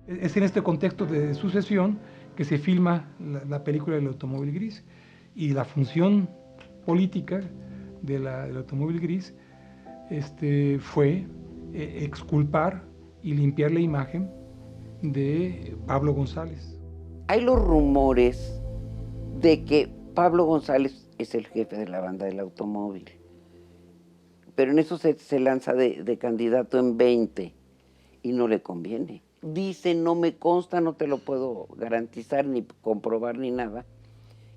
Es en este contexto de sucesión que se filma la película del automóvil gris, y la función política del automóvil gris fue exculpar y limpiar la imagen de Pablo González. Hay los rumores de que Pablo González es el jefe de la banda del automóvil, pero en eso se lanza de candidato en 20 y no le conviene. Dice, no me consta, no te lo puedo garantizar ni comprobar ni nada,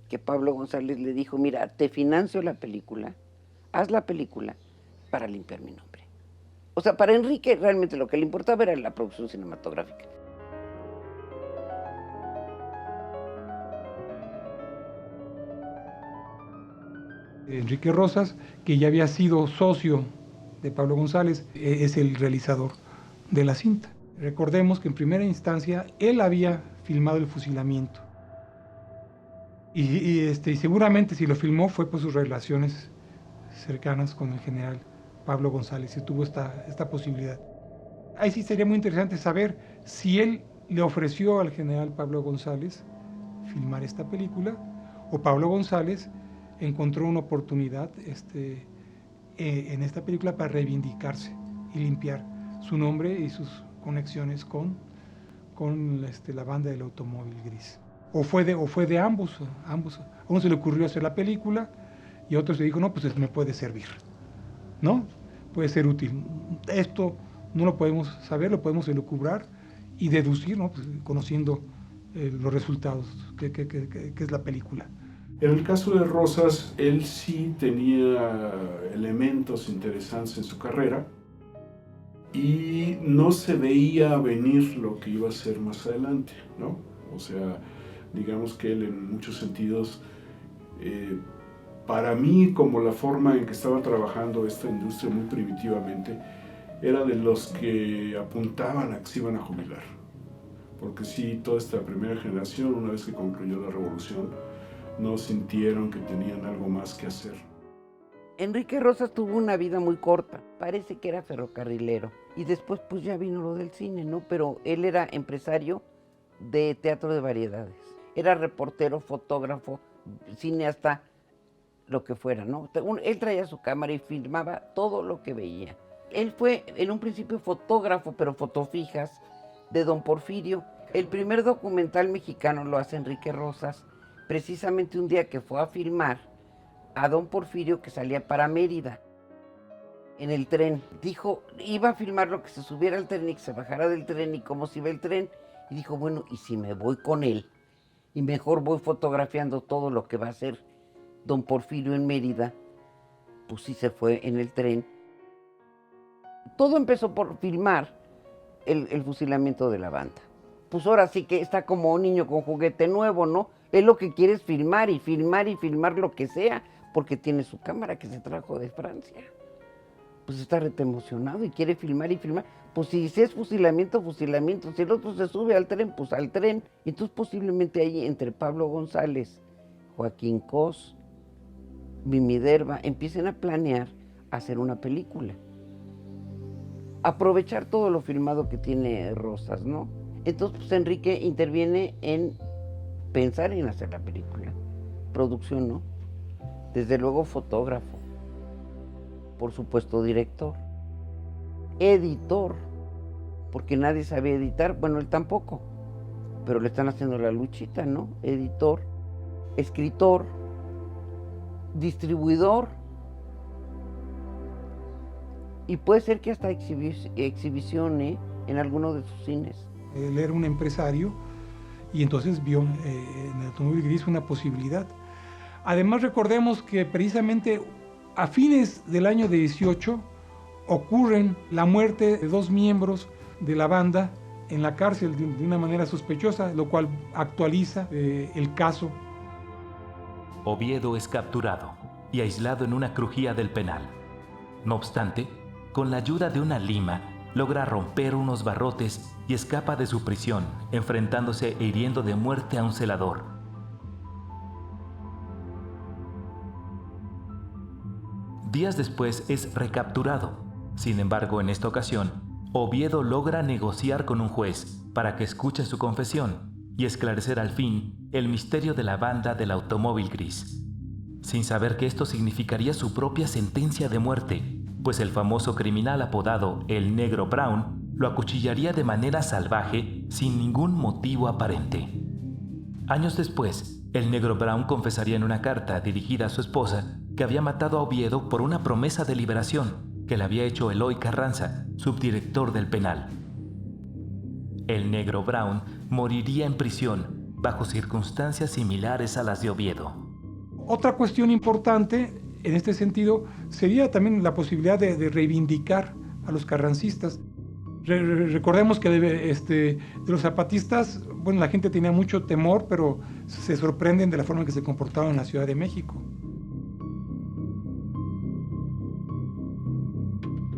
que Pablo González le dijo, mira, te financio la película, haz la película para limpiar mi nombre. O sea, para Enrique realmente lo que le importaba era la producción cinematográfica. Enrique Rosas, que ya había sido socio de Pablo González, es el realizador de la cinta. Recordemos que en primera instancia él había filmado el fusilamiento. Y seguramente si lo filmó fue por sus relaciones cercanas con el general Pablo González, y tuvo esta posibilidad. Ahí sí sería muy interesante saber si él le ofreció al general Pablo González filmar esta película, o Pablo González encontró una oportunidad en esta película para reivindicarse y limpiar su nombre y sus conexiones con la banda del automóvil gris. O fue de ambos. A uno se le ocurrió hacer la película y a otro se dijo, no, pues me puede servir, ¿no? Puede ser útil. Esto no lo podemos saber, lo podemos elucubrar y deducir, ¿no? Pues, conociendo los resultados que es la película. En el caso de Rosas, él sí tenía elementos interesantes en su carrera y no se veía venir lo que iba a ser más adelante, ¿no? O sea, digamos que él en muchos sentidos, para mí, como la forma en que estaba trabajando esta industria muy primitivamente, era de los que apuntaban a que se iban a jubilar. Porque sí, toda esta primera generación, una vez que concluyó la revolución, no sintieron que tenían algo más que hacer. Enrique Rosas tuvo una vida muy corta, parece que era ferrocarrilero, y después pues ya vino lo del cine, ¿no? Pero él era empresario de teatro de variedades, era reportero, fotógrafo, cineasta, lo que fuera, ¿no? Él traía su cámara y filmaba todo lo que veía. Él fue en un principio fotógrafo, pero fotofijas, de Don Porfirio. El primer documental mexicano lo hace Enrique Rosas, precisamente un día que fue a filmar a Don Porfirio, que salía para Mérida en el tren. Dijo, iba a filmar lo que se subiera al tren y que se bajara del tren y cómo se iba el tren. Y dijo, bueno, ¿y si me voy con él? Y mejor voy fotografiando todo lo que va a hacer Don Porfirio en Mérida. Pues sí se fue en el tren. Todo empezó por filmar el fusilamiento de la banda. Pues ahora sí que está como un niño con juguete nuevo, ¿no? Él lo que quiere es filmar y filmar y filmar lo que sea, porque tiene su cámara que se trajo de Francia. Pues está rete emocionado y quiere filmar y filmar. Pues si es fusilamiento, fusilamiento. Si el otro se sube al tren, pues al tren. Y entonces posiblemente ahí entre Pablo González, Joaquín Cos, Mimi Derba, empiecen a planear hacer una película. Aprovechar todo lo filmado que tiene Rosas, ¿no? Entonces pues Enrique interviene en pensar en hacer la película. Producción, ¿no? Desde luego fotógrafo. Por supuesto director. Editor. Porque nadie sabía editar. Bueno, él tampoco. Pero le están haciendo la luchita, ¿no? Editor. Escritor. Distribuidor. Y puede ser que hasta exhibición en alguno de sus cines. Él era un empresario y entonces vio en el automóvil gris una posibilidad. Además, recordemos que precisamente a fines del año 18 ocurren la muerte de 2 miembros de la banda en la cárcel de una manera sospechosa, lo cual actualiza el caso. Oviedo es capturado y aislado en una crujía del penal. No obstante, con la ayuda de una lima, logra romper unos barrotes y escapa de su prisión, enfrentándose e hiriendo de muerte a un celador. Días después es recapturado. Sin embargo, en esta ocasión, Oviedo logra negociar con un juez para que escuche su confesión y esclarecer al fin el misterio de la banda del automóvil gris, sin saber que esto significaría su propia sentencia de muerte, pues el famoso criminal apodado el Negro Brown lo acuchillaría de manera salvaje sin ningún motivo aparente. Años después, el Negro Brown confesaría en una carta dirigida a su esposa que había matado a Oviedo por una promesa de liberación que le había hecho Eloy Carranza, subdirector del penal. El Negro Brown moriría en prisión bajo circunstancias similares a las de Oviedo. Otra cuestión importante en este sentido sería también la posibilidad de reivindicar a los carrancistas. Recordemos que de los zapatistas, bueno, la gente tenía mucho temor, pero se sorprenden de la forma en que se comportaban en la Ciudad de México.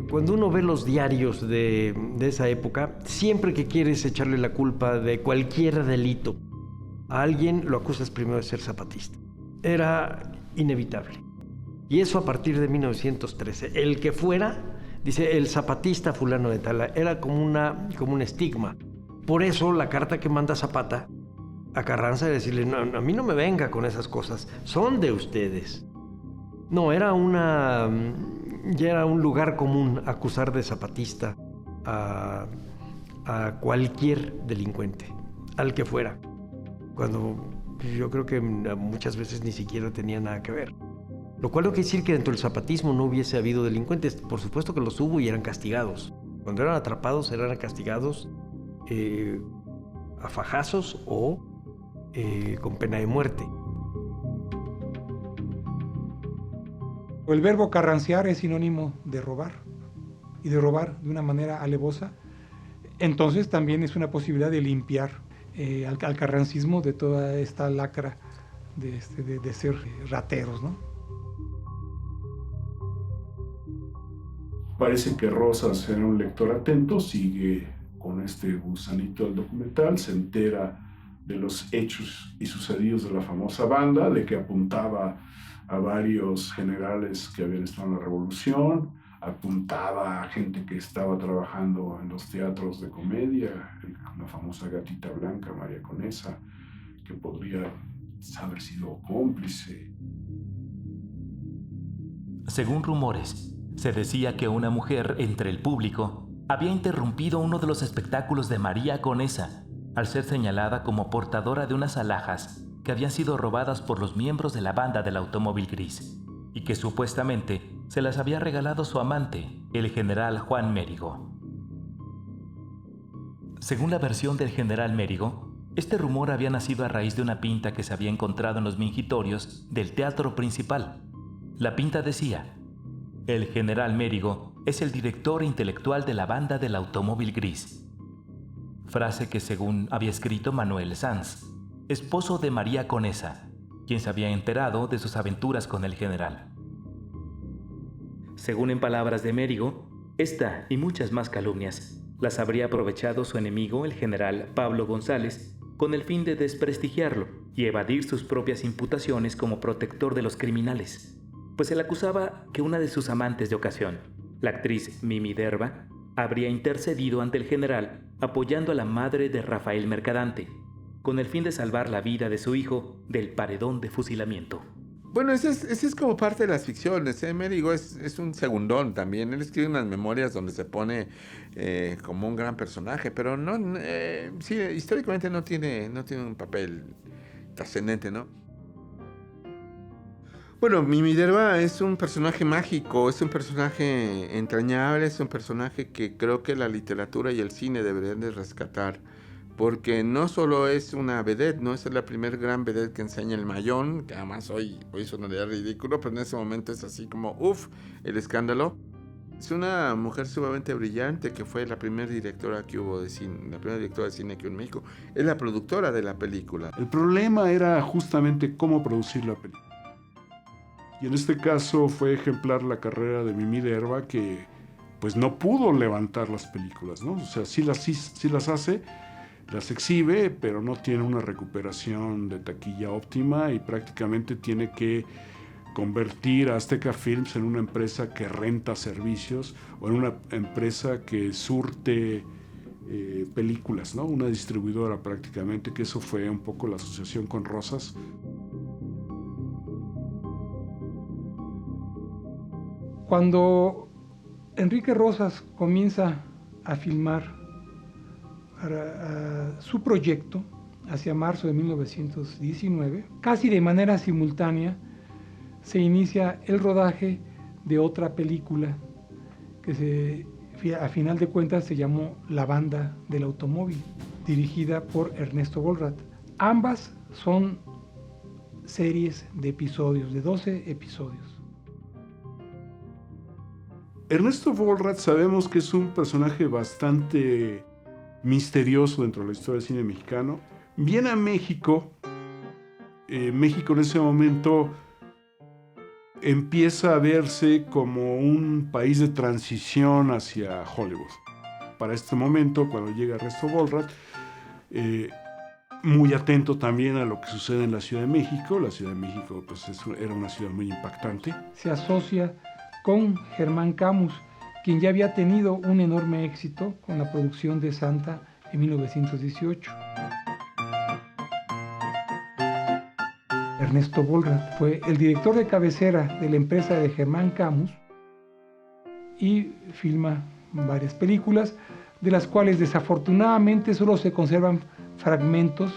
Cuando uno ve los diarios de esa época, siempre que quieres echarle la culpa de cualquier delito a alguien, lo acusas primero de ser zapatista. Era inevitable. Y eso a partir de 1913. El que fuera, dice, el zapatista fulano de tal, era como un estigma. Por eso la carta que manda Zapata a Carranza era decirle, no, a mí no me venga con esas cosas, son de ustedes. No, ya era un lugar común acusar de zapatista a cualquier delincuente, al que fuera, cuando yo creo que muchas veces ni siquiera tenía nada que ver. Lo cual no quiere decir que dentro del zapatismo no hubiese habido delincuentes. Por supuesto que los hubo y eran castigados. Cuando eran atrapados eran castigados a fajazos o con pena de muerte. El verbo carranciar es sinónimo de robar, y de robar de una manera alevosa. Entonces también es una posibilidad de limpiar al carrancismo de toda esta lacra de ser rateros, ¿no? Parece que Rosas era un lector atento, sigue con este gusanito del documental, se entera de los hechos y sucedidos de la famosa banda, de que apuntaba a varios generales que habían estado en la revolución, apuntaba a gente que estaba trabajando en los teatros de comedia, la famosa Gatita Blanca, María Conesa, que podría haber sido cómplice. Según rumores, se decía que una mujer entre el público había interrumpido uno de los espectáculos de María Conesa al ser señalada como portadora de unas alhajas que habían sido robadas por los miembros de la banda del automóvil gris y que supuestamente se las había regalado su amante, el general Juan Mérigo. Según la versión del general Mérigo, este rumor había nacido a raíz de una pinta que se había encontrado en los mingitorios del teatro principal. La pinta decía: el general Mérigo es el director intelectual de la banda del automóvil gris. Frase que según había escrito Manuel Sanz, esposo de María Conesa, quien se había enterado de sus aventuras con el general. Según en palabras de Mérigo, esta y muchas más calumnias las habría aprovechado su enemigo, el general Pablo González, con el fin de desprestigiarlo y evadir sus propias imputaciones como protector de los criminales, pues se le acusaba que una de sus amantes de ocasión, la actriz Mimi Derba, habría intercedido ante el general apoyando a la madre de Rafael Mercadante, con el fin de salvar la vida de su hijo del paredón de fusilamiento. Bueno, ese es como parte de las ficciones, ¿eh? Mérigo es un segundón también. Él escribe unas memorias donde se pone como un gran personaje, pero no, sí, históricamente no tiene un papel trascendente, ¿no? Bueno, Mimi Derba es un personaje mágico, es un personaje entrañable, es un personaje que creo que la literatura y el cine deberían de rescatar. Porque no solo es una vedette, ¿no? Esa es la primer gran vedette que enseña el Mayón, que además hoy sonaría ridículo, pero en ese momento es así como, el escándalo. Es una mujer sumamente brillante que fue la primera directora que hubo de cine, la primera directora de cine aquí en México. Es la productora de la película. El problema era justamente cómo producir la película. Y en este caso fue ejemplar la carrera de Mimi Derba, que pues no pudo levantar las películas, ¿no? O sea, sí las hace, las exhibe, pero no tiene una recuperación de taquilla óptima y prácticamente tiene que convertir a Azteca Films en una empresa que renta servicios o en una empresa que surte películas, ¿no? Una distribuidora prácticamente, que eso fue un poco la asociación con Rosas. Cuando Enrique Rosas comienza a filmar su proyecto hacia marzo de 1919, casi de manera simultánea se inicia el rodaje de otra película que a final de cuentas se llamó La banda del automóvil, dirigida por Ernesto Bollrath. Ambas son series de episodios, de 12 episodios. Ernesto Bollrath sabemos que es un personaje bastante misterioso dentro de la historia del cine mexicano. Viene a México. México en ese momento empieza a verse como un país de transición hacia Hollywood. Para este momento, cuando llega Ernesto Bollrath, muy atento también a lo que sucede en la Ciudad de México. La Ciudad de México pues, era una ciudad muy impactante. Se asocia con Germán Camus, quien ya había tenido un enorme éxito con la producción de Santa en 1918. Ernesto Bollrath fue el director de cabecera de la empresa de Germán Camus y filma varias películas, de las cuales desafortunadamente solo se conservan fragmentos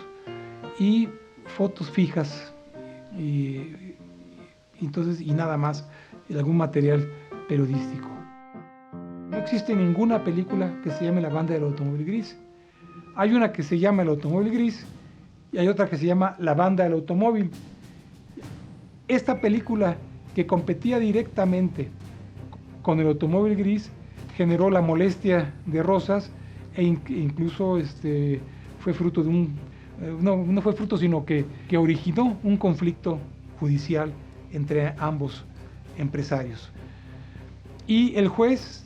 y fotos fijas y nada más, algún material periodístico. No existe ninguna película que se llame La banda del automóvil gris. Hay una que se llama El automóvil gris y hay otra que se llama La banda del automóvil. Esta película, que competía directamente con El automóvil gris, generó la molestia de Rosas e incluso fue fruto de no fue fruto, sino que originó un conflicto judicial entre ambos empresarios. Y el juez,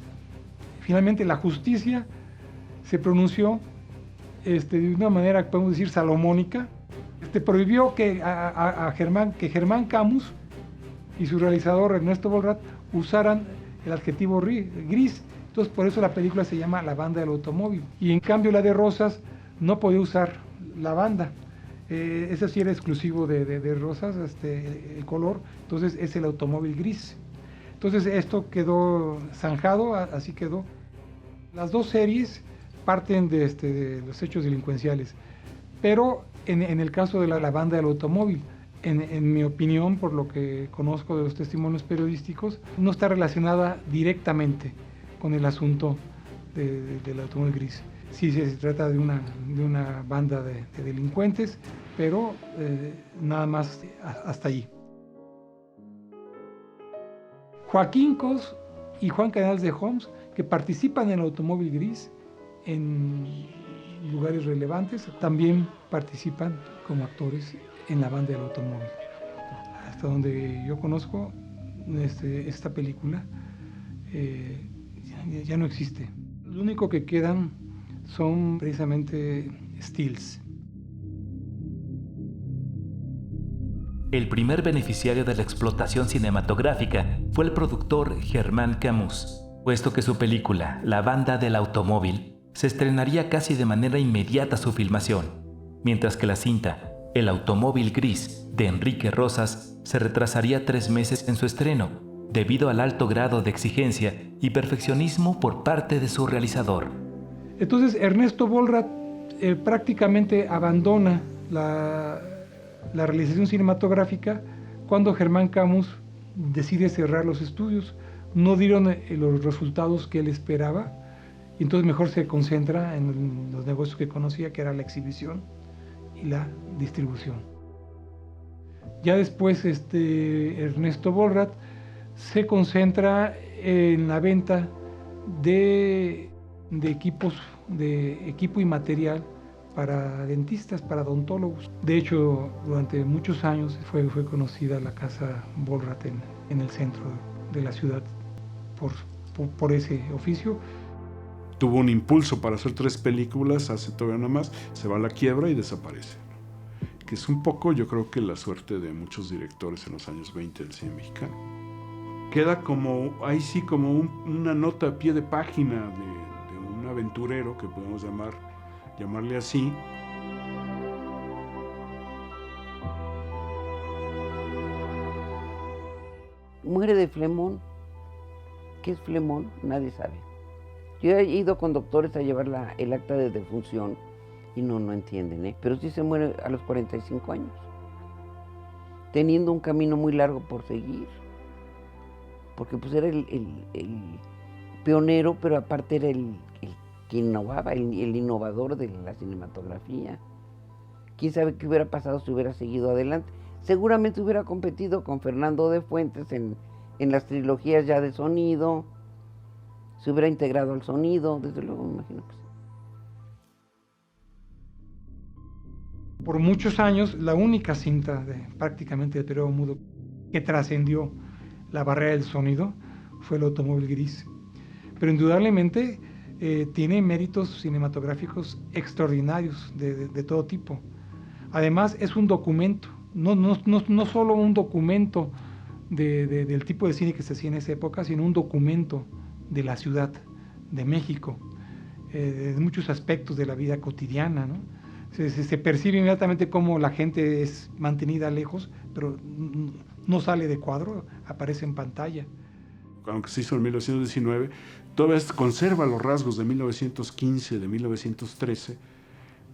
finalmente la justicia, se pronunció de una manera, podemos decir, salomónica. Prohibió que Germán Camus y su realizador Ernesto Bollrath usaran el adjetivo gris. Entonces, por eso la película se llama La banda del automóvil. Y en cambio la de Rosas no podía usar la banda. Eso sí era exclusivo de Rosas, el color. Entonces es el automóvil gris. Entonces esto quedó zanjado, así quedó. Las dos series parten de los hechos delincuenciales, pero en el caso de la banda del automóvil, en mi opinión, por lo que conozco de los testimonios periodísticos, no está relacionada directamente con el asunto del automóvil gris. Sí se trata de una banda de delincuentes, pero nada más hasta allí. Joaquín Cos y Juan Canals de Homs, que participan en el automóvil gris en lugares relevantes, también participan como actores en la banda del automóvil. Hasta donde yo conozco, esta película ya no existe. Lo único que quedan son precisamente stills. El primer beneficiario de la explotación cinematográfica fue el productor Germán Camus, puesto que su película La banda del automóvil se estrenaría casi de manera inmediata su filmación, mientras que la cinta El automóvil gris de Enrique Rosas se retrasaría 3 meses en su estreno, debido al alto grado de exigencia y perfeccionismo por parte de su realizador. Entonces Ernesto Bollrath prácticamente abandona la realización cinematográfica cuando Germán Camus decide cerrar los estudios. No dieron los resultados que él esperaba, y entonces mejor se concentra en los negocios que conocía, que era la exhibición y la distribución. Ya después Ernesto Bollrath se concentra en la venta de equipo y material para dentistas, para odontólogos. De hecho, durante muchos años fue conocida la casa Bollrath en el centro de la ciudad por ese oficio. Tuvo un impulso para hacer 3 películas, hace todavía nada más, se va a la quiebra y desaparece. que es un poco, yo creo que la suerte de muchos directores en los años 20 del cine mexicano. Queda como, ahí sí, como una nota a pie de página de un aventurero, que podemos llamarle así. Muere de flemón. ¿Qué es flemón? Nadie sabe. Yo he ido con doctores a llevar el acta de defunción y no entienden, ¿eh? Pero sí se muere a los 45 años, teniendo un camino muy largo por seguir. Porque pues era el pionero, pero aparte era el que innovaba, el innovador de la cinematografía. ¿Quién sabe qué hubiera pasado si hubiera seguido adelante? Seguramente hubiera competido con Fernando de Fuentes en las trilogías ya de sonido, se hubiera integrado al sonido, desde luego me imagino que sí. Por muchos años, la única cinta prácticamente de periodo mudo que trascendió la barrera del sonido fue El automóvil gris. Pero indudablemente tiene méritos cinematográficos extraordinarios de todo tipo. Además, es un documento, no solo un documento del tipo de cine que se hacía en esa época, sino un documento de la ciudad de México, de muchos aspectos de la vida cotidiana, ¿no? Se percibe inmediatamente cómo la gente es mantenida lejos, pero no sale de cuadro, aparece en pantalla. Aunque se hizo en 1919, todavía conserva los rasgos de 1915, de 1913,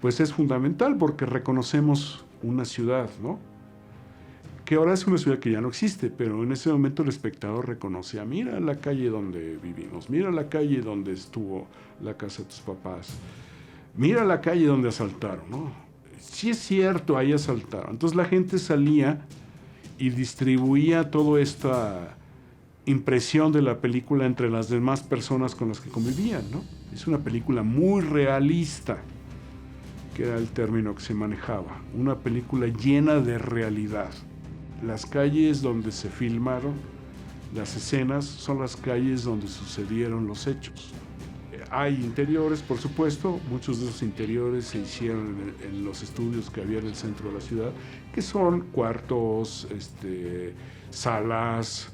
pues es fundamental porque reconocemos una ciudad, ¿no? Que ahora es una ciudad que ya no existe, pero en ese momento el espectador reconoce, mira la calle donde vivimos, mira la calle donde estuvo la casa de tus papás, mira la calle donde asaltaron, ¿no? Sí es cierto, ahí asaltaron. Entonces la gente salía y distribuía toda esta impresión de la película entre las demás personas con las que convivían, ¿no? Es una película muy realista, que era el término que se manejaba, una película llena de realidad. Las calles donde se filmaron las escenas son las calles donde sucedieron los hechos. Hay interiores, por supuesto, muchos de esos interiores se hicieron en los estudios que había en el centro de la ciudad, que son cuartos, salas,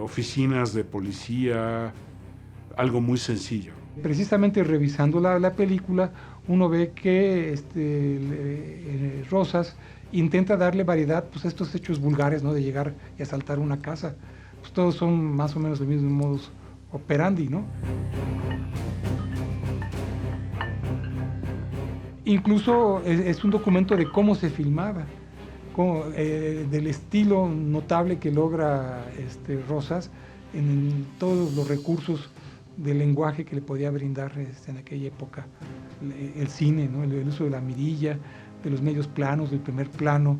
oficinas de policía, algo muy sencillo. Precisamente revisando la película, uno ve que Rosas intenta darle variedad pues, a estos hechos vulgares, ¿no? De llegar y asaltar una casa. Pues, todos son más o menos del mismo modus operandi, ¿no? Incluso es un documento de cómo se filmaba, del estilo notable que logra Rosas en todos los recursos del lenguaje que le podía brindar en aquella época el cine, ¿no? El uso de la mirilla, de los medios planos, del primer plano,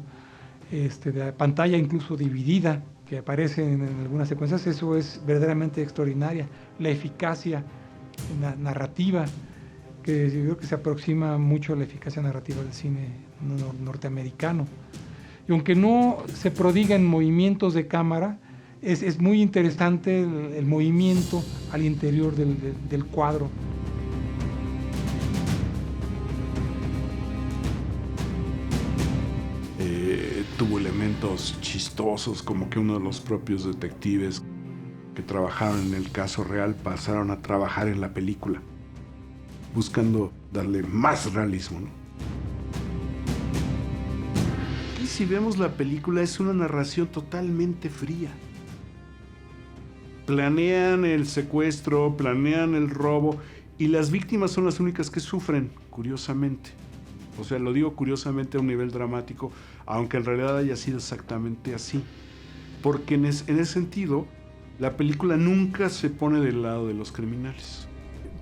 de la pantalla incluso dividida que aparece en algunas secuencias. Eso es verdaderamente extraordinaria. La eficacia narrativa, que yo creo que se aproxima mucho a la eficacia narrativa del cine norteamericano. Y aunque no se prodiga en movimientos de cámara, es muy interesante el movimiento al interior del cuadro. Tuvo elementos chistosos, como que uno de los propios detectives que trabajaban en el caso real pasaron a trabajar en la película, buscando darle más realismo, ¿no? Y si vemos la película, es una narración totalmente fría. Planean el secuestro, planean el robo, y las víctimas son las únicas que sufren, curiosamente. O sea, lo digo curiosamente a un nivel dramático, aunque en realidad haya sido exactamente así. Porque en ese sentido, la película nunca se pone del lado de los criminales.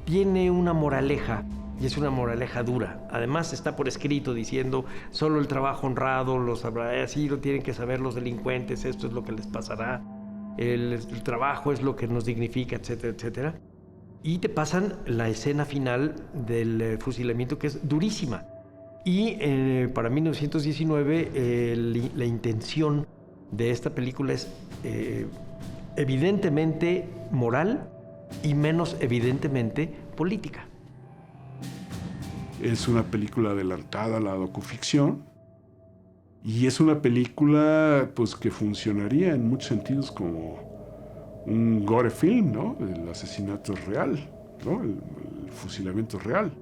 Tiene una moraleja, y es una moraleja dura. Además está por escrito diciendo, solo el trabajo honrado lo sabrá, así lo tienen que saber los delincuentes, esto es lo que les pasará, el trabajo es lo que nos dignifica, etcétera, etcétera. Y te pasan la escena final del fusilamiento, que es durísima. Y para 1919 la intención de esta película es evidentemente moral y menos evidentemente política. Es una película adelantada a la docuficción, Y es una película pues que funcionaría en muchos sentidos como un gore film, ¿no? El asesinato es real, ¿no? El fusilamiento es real.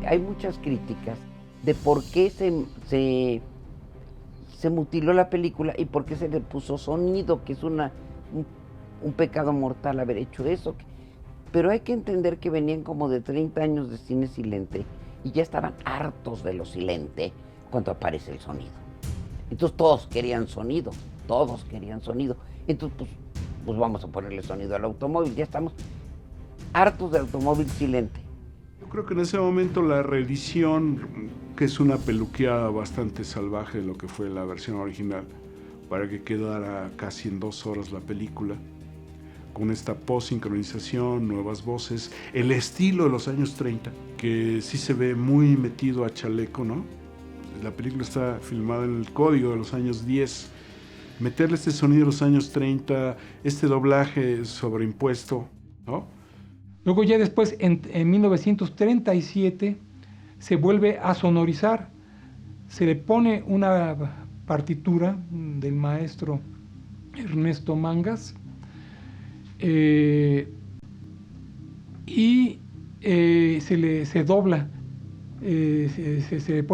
Hay muchas críticas de por qué se mutiló la película y por qué se le puso sonido, que es un pecado mortal haber hecho eso. Pero hay que entender que venían como de 30 años de cine silente y ya estaban hartos de lo silente cuando aparece el sonido. Entonces todos querían sonido. Entonces pues vamos a ponerle sonido al automóvil, ya estamos hartos del automóvil silente. Yo creo que en ese momento la reedición, que es una peluqueada bastante salvaje de lo que fue la versión original, para que quedara casi en 2 horas la película, con esta post-sincronización, nuevas voces, el estilo de los años 30, que sí se ve muy metido a chaleco, ¿no? La película está filmada en el código de los años 10. Meterle este sonido de los años 30, este doblaje sobreimpuesto, ¿no? Luego ya después, en 1937, se vuelve a sonorizar. Se le pone una partitura del maestro Ernesto Mangas y se dobla, se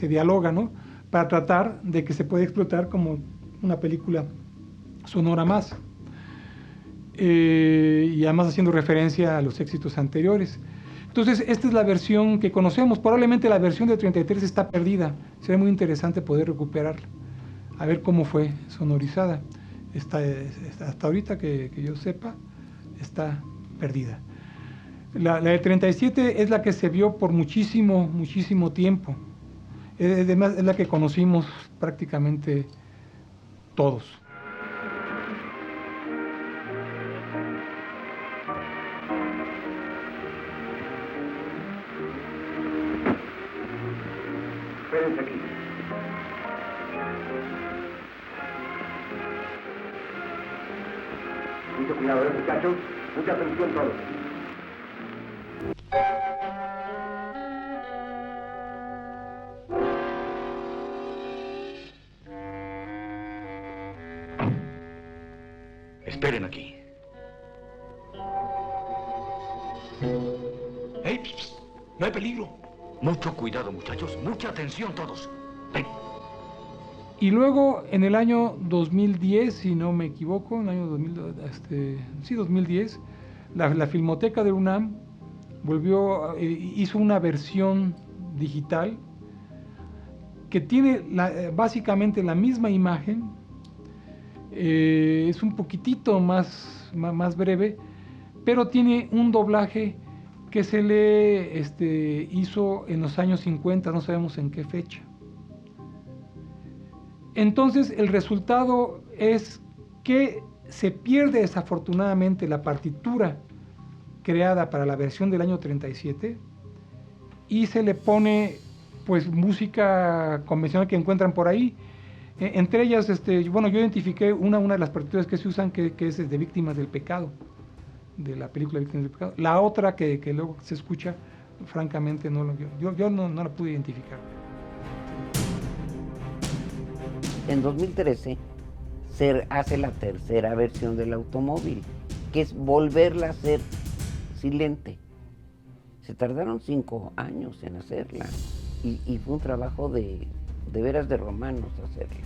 dialoga, ¿no? Para tratar de que se pueda explotar como una película sonora más. Y además haciendo referencia a los éxitos anteriores. Entonces, esta es la versión que conocemos. Probablemente la versión de 33 está perdida. Sería muy interesante poder recuperarla, a ver cómo fue sonorizada. Hasta ahorita que yo sepa, está perdida. La de 37 es la que se vio por muchísimo tiempo. Además, es la que conocimos prácticamente todos. Espérense aquí. Mucho cuidado, muchachos. Mucha atención todos. Esperen aquí. ¡Hey! Pss, ¡no hay peligro! Mucho cuidado, muchachos. Mucha atención todos. Ven. Y luego, en el año 2010, si no me equivoco, en el año 2010, la Filmoteca de UNAM hizo una versión digital que tiene básicamente la misma imagen, es un poquitito más breve, pero tiene un doblaje que se le hizo en los años 50, no sabemos en qué fecha. Entonces el resultado es que se pierde desafortunadamente la partitura creada para la versión del año 37 y se le pone pues música convencional que encuentran por ahí. Entre ellas, yo identifiqué una de las partituras que se usan que es de Víctimas del Pecado, de la película Vírgenes del Pecado. La otra que luego se escucha, francamente yo no la pude identificar. En 2013 se hace la tercera versión del automóvil, que es volverla a hacer silente. Se tardaron 5 años en hacerla y fue un trabajo de veras de romanos hacerla.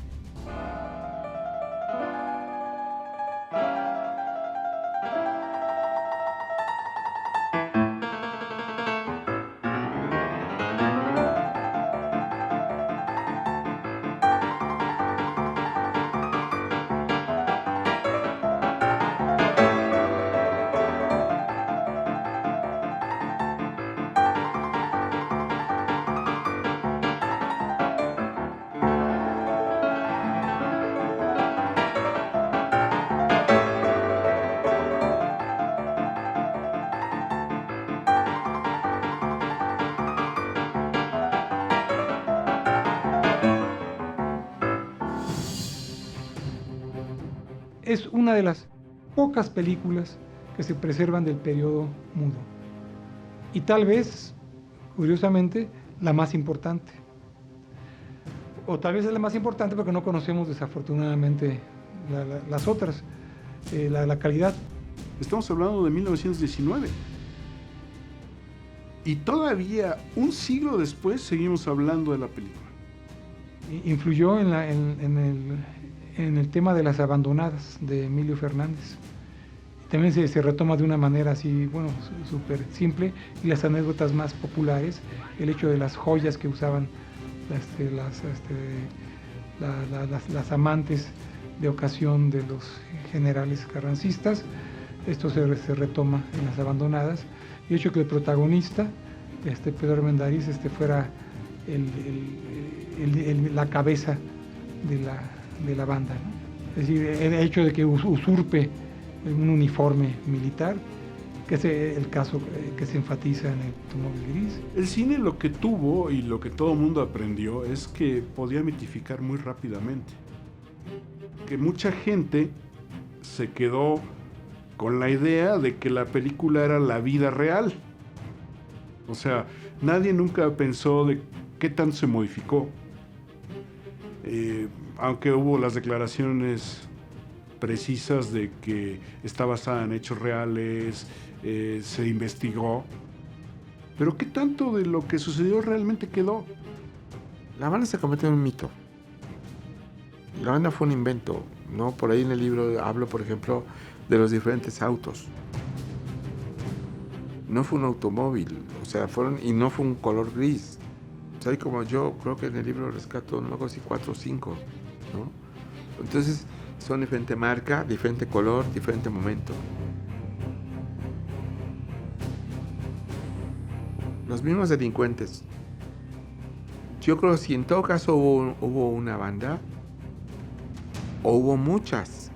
Es una de las pocas películas que se preservan del periodo mudo. Y tal vez, curiosamente, la más importante. O tal vez es la más importante porque no conocemos desafortunadamente las otras, la calidad. Estamos hablando de 1919. Y todavía, un siglo después, seguimos hablando de la película. Influyó en el tema de las abandonadas de Emilio Fernández. También se retoma de una manera así, bueno, súper simple, y las anécdotas más populares, el hecho de las joyas que usaban las amantes de ocasión de los generales carrancistas. Esto se retoma en las abandonadas, y el hecho que el protagonista, Pedro Armendáriz, fuera la cabeza de la banda, ¿no? Es decir, el hecho de que usurpe un uniforme militar, que es el caso que se enfatiza en el automóvil gris. El cine lo que tuvo y lo que todo el mundo aprendió es que podía mitificar muy rápidamente. Que mucha gente se quedó con la idea de que la película era la vida real. O sea, nadie nunca pensó de qué tanto se modificó. Aunque hubo las declaraciones precisas de que está basada en hechos reales, se investigó. Pero ¿qué tanto de lo que sucedió realmente quedó? La banda se convirtió en un mito. La banda fue un invento, ¿no? Por ahí en el libro hablo, por ejemplo, de los diferentes autos. No fue un automóvil, o sea, y no fue un color gris. O sea, como yo creo que en el libro rescato, no me acuerdo si 4 o 5, ¿no? Entonces, son diferente marca, diferente color, diferente momento. Los mismos delincuentes. Yo creo que si en todo caso hubo una banda, o hubo muchas.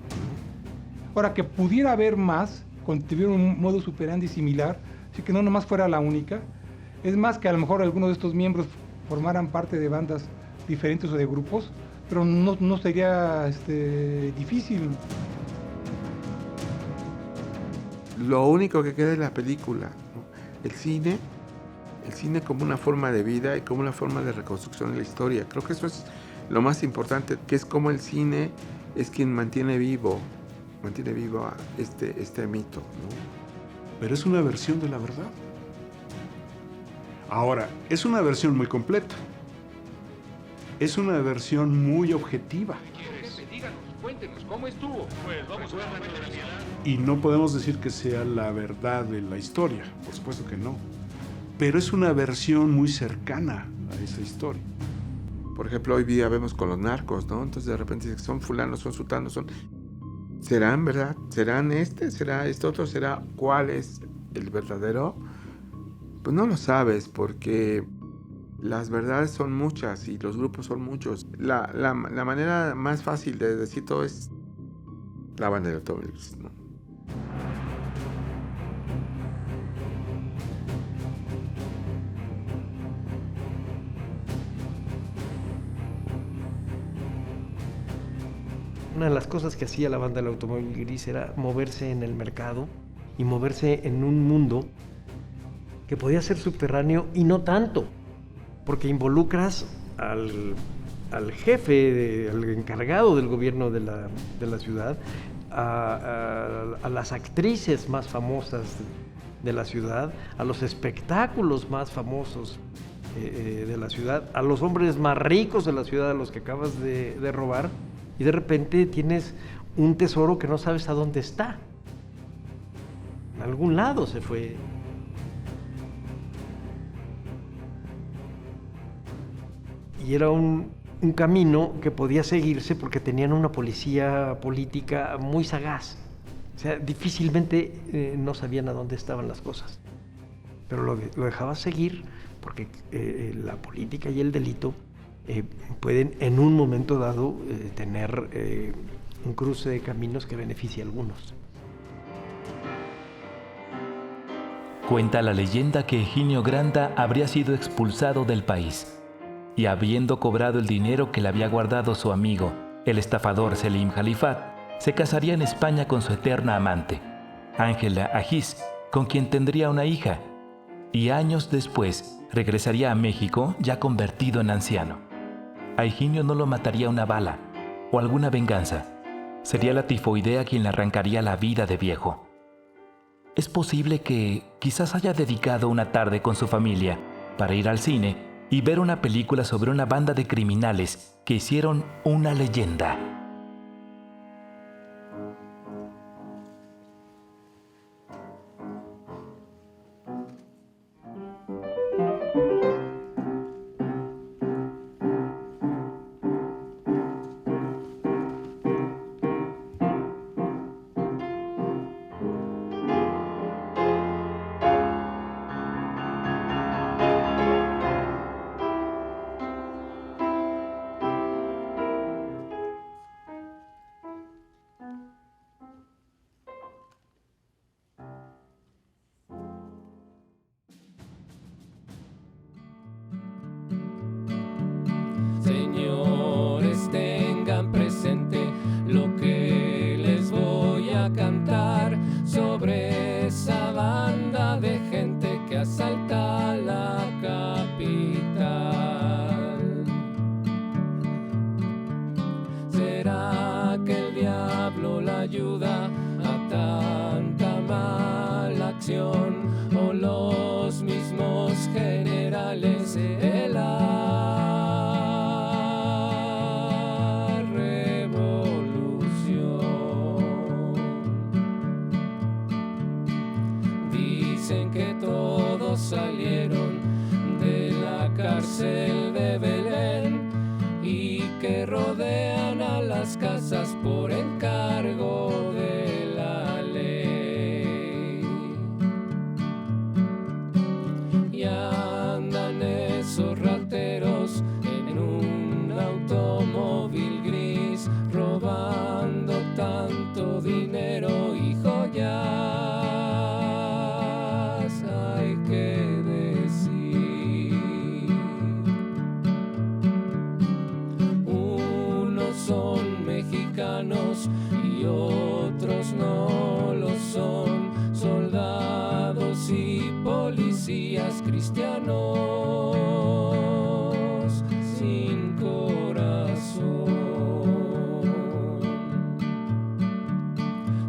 Ahora, que pudiera haber más, tuviera un modus operandi similar, así que no nomás fuera la única, es más que a lo mejor algunos de estos miembros formaran parte de bandas diferentes o de grupos, pero no sería difícil. Lo único que queda es la película, ¿no? El cine como una forma de vida y como una forma de reconstrucción de la historia. Creo que eso es lo más importante, que es como el cine es quien mantiene vivo este mito, ¿no? Pero es una versión de la verdad. Ahora, es una versión muy completa. Es una versión muy objetiva. Díganos, cuéntenos, ¿cómo estuvo? Pues vamos a ver la. Y no podemos decir que sea la verdad de la historia, por supuesto que no. Pero es una versión muy cercana a esa historia. Por ejemplo, hoy día vemos con los narcos, ¿no? Entonces de repente dicen que son fulanos, son sutanos, ¿serán verdad? ¿Serán ¿Será esto otro? ¿Será cuál es el verdadero? Pues no lo sabes, porque las verdades son muchas y los grupos son muchos. La manera más fácil de decir todo es la banda de automóviles, ¿no? Una de las cosas que hacía la banda del automóvil gris era moverse en el mercado y moverse en un mundo que podía ser subterráneo y no tanto, porque involucras al jefe, al encargado del gobierno de la ciudad, a las actrices más famosas de la ciudad, a los espectáculos más famosos de la ciudad, a los hombres más ricos de la ciudad, a los que acabas de robar, y de repente tienes un tesoro que no sabes a dónde está. En algún lado se fue. Y era un camino que podía seguirse porque tenían una policía política muy sagaz. O sea, difícilmente no sabían a dónde estaban las cosas. Pero lo dejabas seguir porque la política y el delito pueden en un momento dado tener un cruce de caminos que beneficie a algunos. Cuenta la leyenda que Higinio Granda habría sido expulsado del país y, habiendo cobrado el dinero que le había guardado su amigo, el estafador Selim Khalifat, se casaría en España con su eterna amante, Ángela Agiz, con quien tendría una hija, y años después regresaría a México ya convertido en anciano. A Higinio no lo mataría una bala o alguna venganza. Sería la tifoidea quien le arrancaría la vida de viejo. Es posible que quizás haya dedicado una tarde con su familia para ir al cine y ver una película sobre una banda de criminales que hicieron una leyenda. Señores, tengan presente lo que les voy a cantar sobre esa banda de gente que asalta la capital. ¿Será que el diablo la ayuda a tanta mala acción o los mismos generales de la que todos salieron de la cárcel de Belén y que rodean a las casas por encargo de la ley. Y andan esos rateros en un automóvil gris robando tanto dinero y joyas. Son mexicanos y otros no lo son, soldados y policías cristianos sin corazón.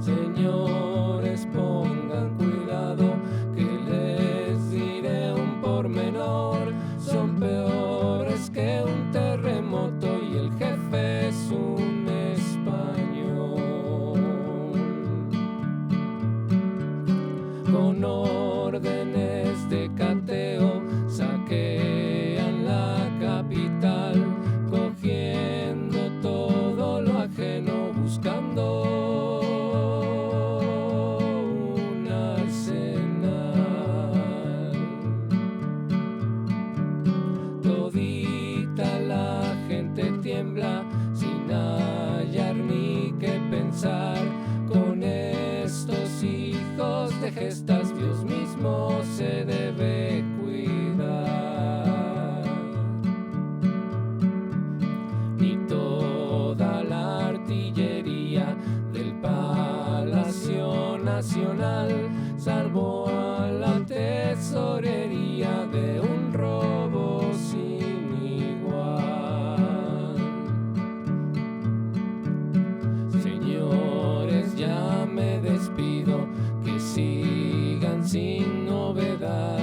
Señores, pongan cuidado que les diré un pormenor, son peores que un terremoto y el jefe es un español. Con órdenes de cateo saquean la capital, cogiendo todo lo ajeno, buscando un arsenal. Todita la gente tiembla sin hallar ni qué pensar. Con estos hijos de gestas Dios mismo se debe cuidar. Ni toda la artillería del Palacio Nacional salvó a la tesorería de un robo sin igual. Señores, ya me despido, que sigan sin novedad.